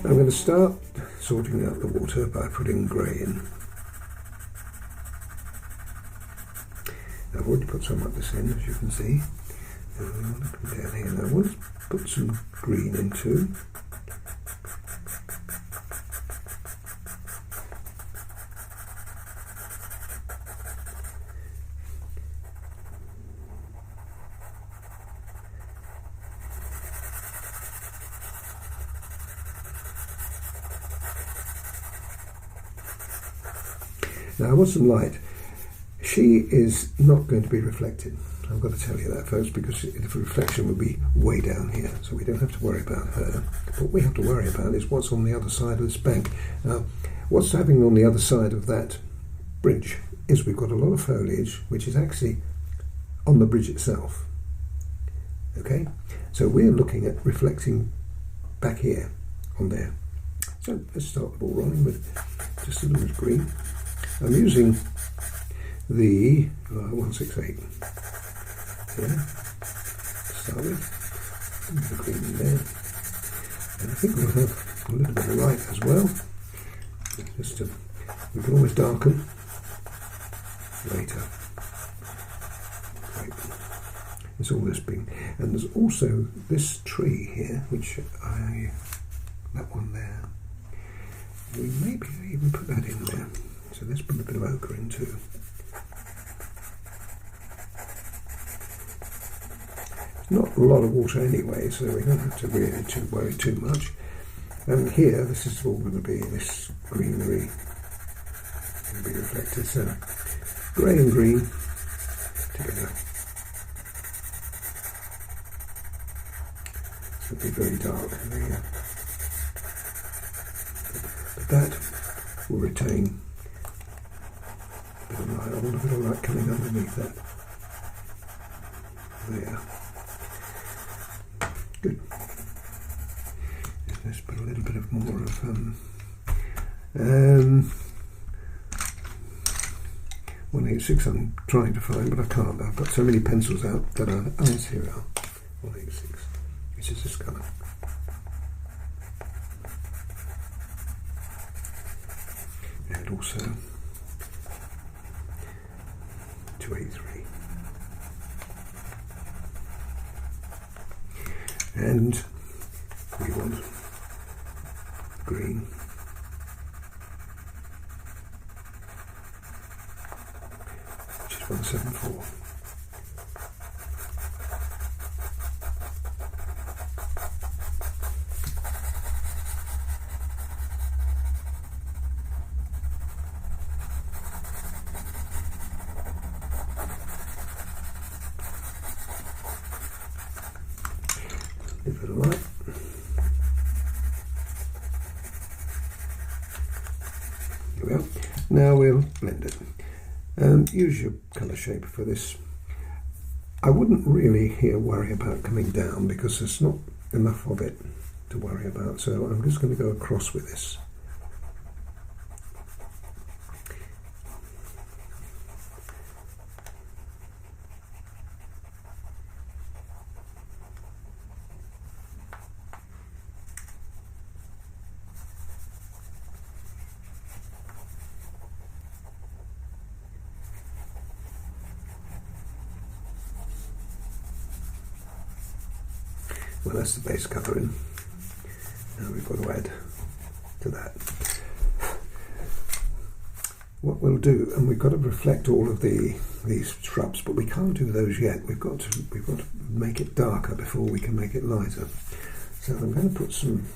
I'm going to start sorting out the water by putting grey in. I've already put some of this in, as you can see. Come down here now. I want to put some green in too. Now I want some light. She is not going to be reflected. I've got to tell you that first, because the reflection will be way down here, so we don't have to worry about her. What we have to worry about is what's on the other side of this bank. Now, what's happening on the other side of that bridge is we've got a lot of foliage which is actually on the bridge itself. Okay, so we're looking at reflecting back here on there. So let's start the ball rolling with just a little bit of green. I'm using the 168 here to start with. A bit of green in there, and I think we'll have a little bit of light as well. Just to, we can always darken later. Great. There's all this being, and there's also this tree here, which that one there. We maybe even put that in there. So let's put a bit of ochre in too. Not a lot of water anyway, so we don't have to really worry too much. And here, this is all going to be this greenery going to be reflected. So grey and green together. It's going to be very dark there. But that will retain a bit of light. I want a bit of light coming underneath that. There. Good. Let's put a little bit of more of 186 I'm trying to find, but I can't. I've got so many pencils out that I... Oh, yes, here we are. 186, which is this colour. And also 283. And we want green, which is 174. A bit of light. Here we are. Now we'll blend it. Use your colour shaper for this. I wouldn't really here worry about coming down because there's not enough of it to worry about, so I'm just going to go across with this. Well, that's the base colouring. Now we've got to add to that. What we'll do, and we've got to reflect all of these shrubs, but we can't do those yet. We've got to make it darker before we can make it lighter. So I'm going to put some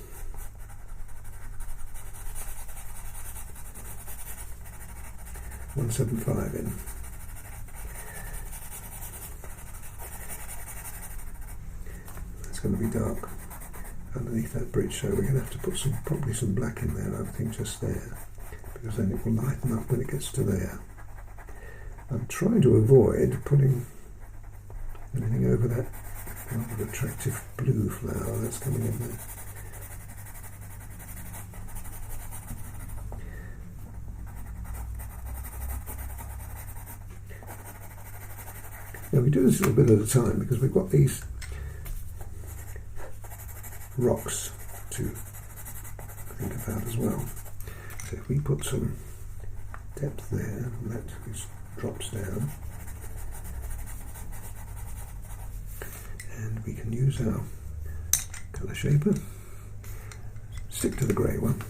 .175 in. It's going to be dark underneath that bridge, so we're going to have to put probably some black in there, I think, just there, because then it will lighten up when it gets to there. I'm trying to avoid putting anything over that rather attractive blue flower that's coming in there. Now we do this a little bit at a time because we've got these rocks to think about as well. So if we put some depth there, and that drops down, and we can use our colour shaper, stick to the grey one,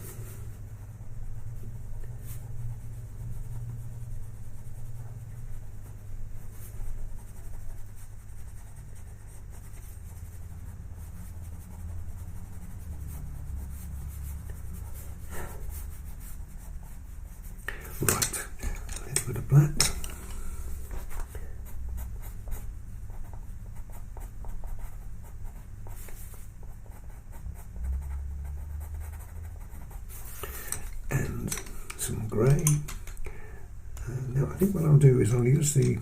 right, a little bit of black. And some grey. Now I think what I'll do is I'll use the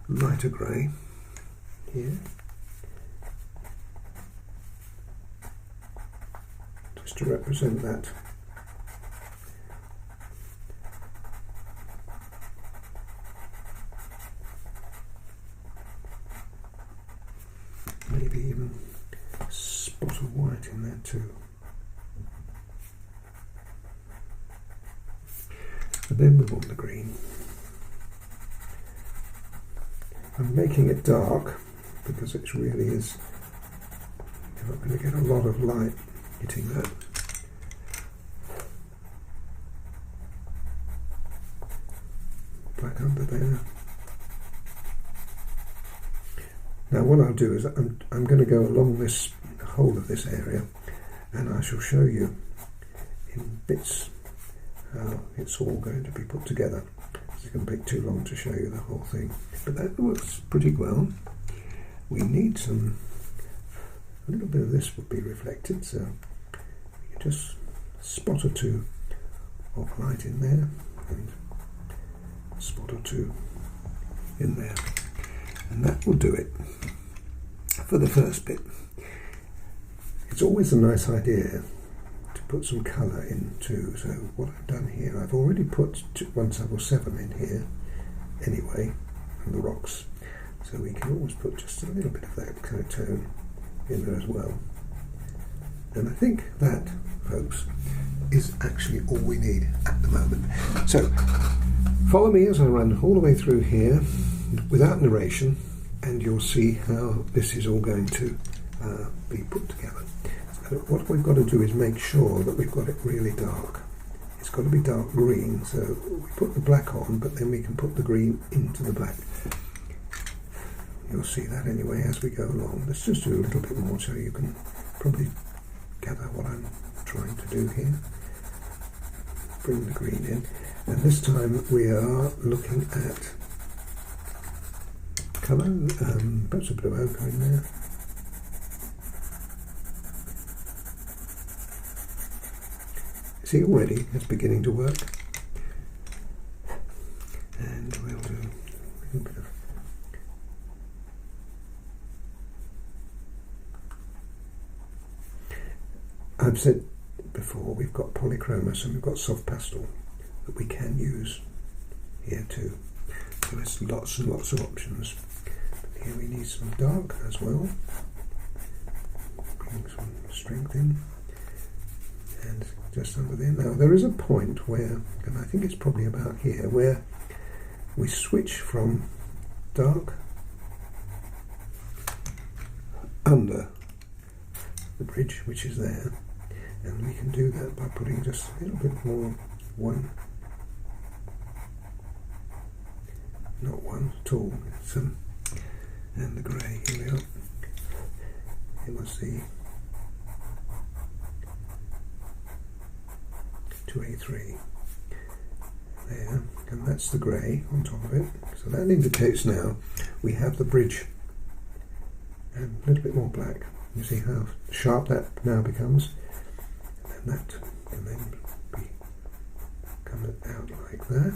lighter grey here, just to represent that. Maybe even a spot of white in there too. And then we want the green. I'm making it dark because it really is, you're not going to get a lot of light hitting that. Black under there. Now what I'll do is I'm going to go along this whole of this area, and I shall show you in bits how it's all going to be put together. It's going to take too long to show you the whole thing, but that works pretty well. We need a little bit of this would be reflected, so you can just spot or two of light in there, and a spot or two in there, and that will do it for the first bit. It's always a nice idea to put some colour in too, so what I've done here, I've already put 177 in here anyway, and the rocks, so we can always put just a little bit of that kind of tone in there as well. And I think that, folks, is actually all we need at the moment. So follow me as I run all the way through here without narration, and you'll see how this is all going to be put together. So what we've got to do is make sure that we've got it really dark. It's got to be dark green, so we put the black on, but then we can put the green into the black. You'll see that anyway as we go along. Let's just do a little bit more so you can probably gather what I'm trying to do here. Bring the green in, and this time we are looking at colour, perhaps a bit of ochre in there. See, already it's beginning to work, and we'll do a little bit of I've said before, we've got polychromos and we've got soft pastel that we can use here too. So there's lots and lots of options. But here we need some dark as well. Bring some strength in. And just under there. Now there is a point where, and I think it's probably about here, where we switch from dark under the bridge, which is there, and we can do that by putting just a little bit more not one at all, some, and the grey, here we are. It was the 2A3 there, and that's the grey on top of it. So that indicates now we have the bridge and a little bit more black. You see how sharp that now becomes, and that can then be coming out like that.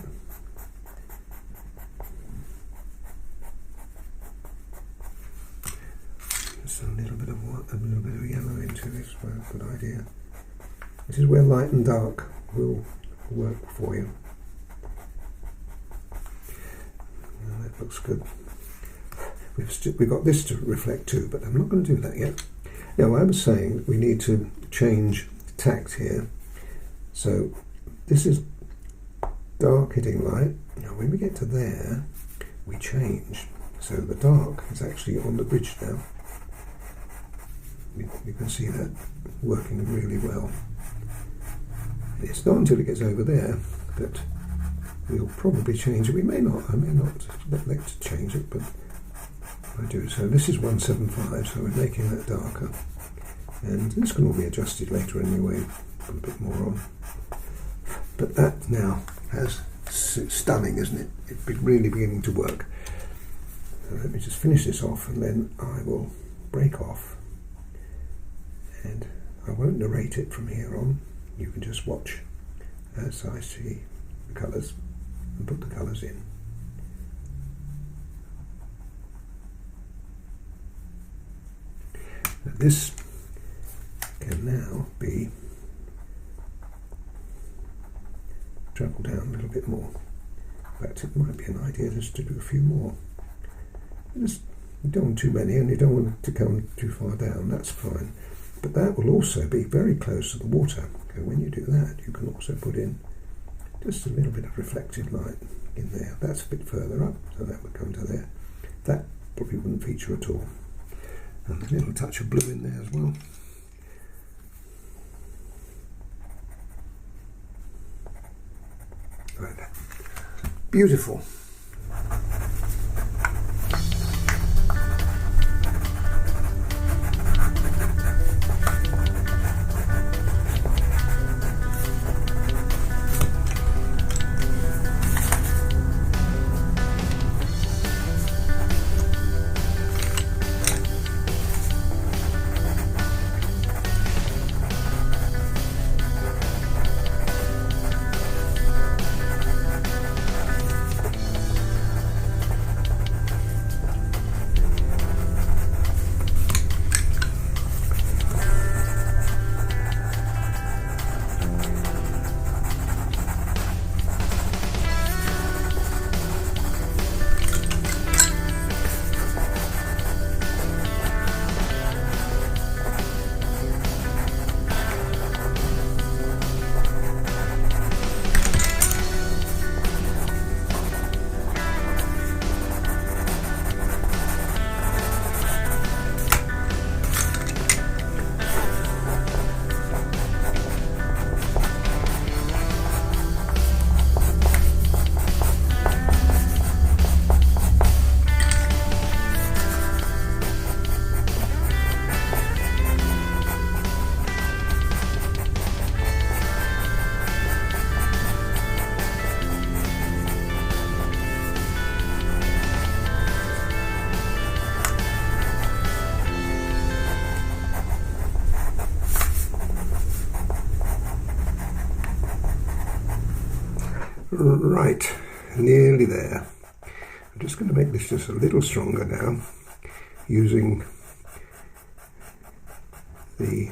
Just a little bit of white, a little bit of yellow into this, a good idea. This is where light and dark will work for you. And that looks good. We've got this to reflect too, but I'm not going to do that yet. Now I was saying we need to change tact here, So this is dark hitting light. Now when we get to there, we change. So the dark is actually on the bridge now. You can see that working really well. It's not until it gets over there that we'll probably change it. We may not. I may not like to change it, but I do. So this is 175, so we're making that darker. And this can all be adjusted later anyway. Put a bit more on. But that now has stunning, isn't it? It's really beginning to work. So let me just finish this off, and then I will break off. And I won't narrate it from here on. You can just watch as I see the colours and put the colours in. Now this can now be travel down a little bit more. In fact, it might be an idea just to do a few more. Just, you don't want too many, and you don't want to come too far down. That's fine. But that will also be very close to the water. So when you do that, you can also put in just a little bit of reflected light in there. That's a bit further up, so that would come to there. That probably wouldn't feature at all. And a little touch of blue in there as well. Right. Beautiful. Right, nearly there. I'm just going to make this just a little stronger now, using the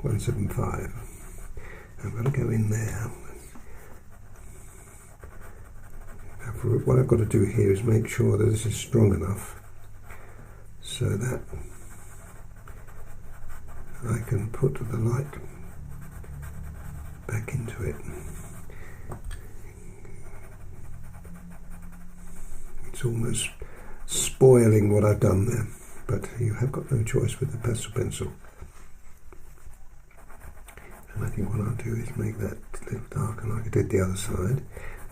175. I'm going to go in there. What I've got to do here is make sure that this is strong enough so that I can put the light back into it. It's almost spoiling what I've done there, but you have got no choice with the pastel pencil. And I think what I'll do is make that a little darker like I did the other side,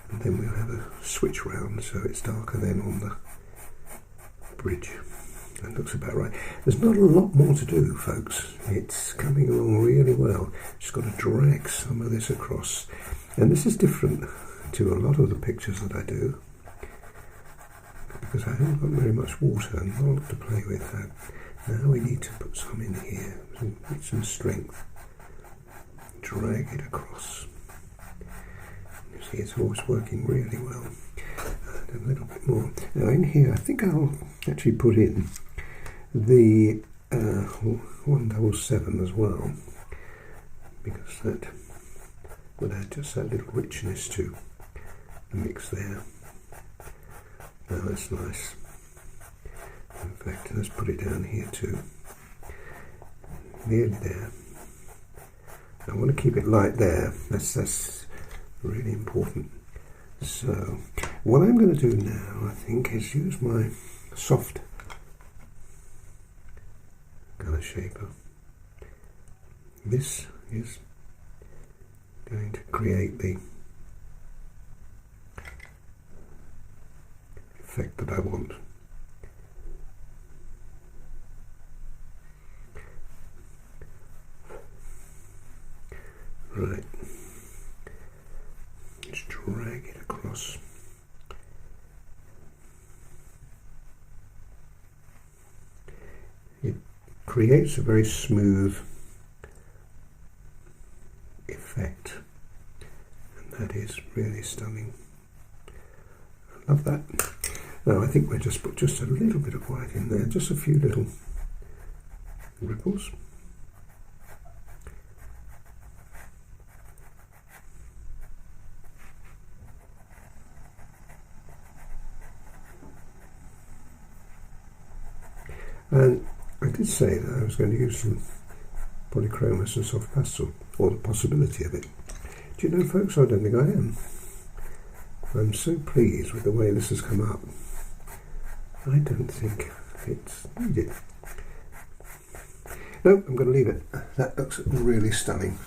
and then we'll have a switch round so it's darker then on the bridge. That looks about right. There's not a lot more to do, folks. It's coming along really well. Just got to drag some of this across. And this is different to a lot of the pictures that I do, because I haven't got very much water and not a lot to play with. So now we need to put some in here, get some strength. Drag it across. You see, it's always working really well. And a little bit more. Now in here, I think I'll actually put in the 177 as well, because that would add just that little richness to the mix there. Now that's nice. In fact, let's put it down here too. Nearly there. I want to keep it light there. That's really important. So what I'm going to do now, I think, is use my soft colour shaper. This is going to create the effect that I want. Right, let's drag it across. It creates a very smooth effect, and that is really stunning. I love that. Now I think we'll just put just a little bit of white in there, just a few little ripples. And I did say that I was going to use some polychromos and soft pastel, or the possibility of it. Do you know, folks, I don't think I am. I'm so pleased with the way this has come up. I don't think it's needed. No, I'm going to leave it. That looks really stunning.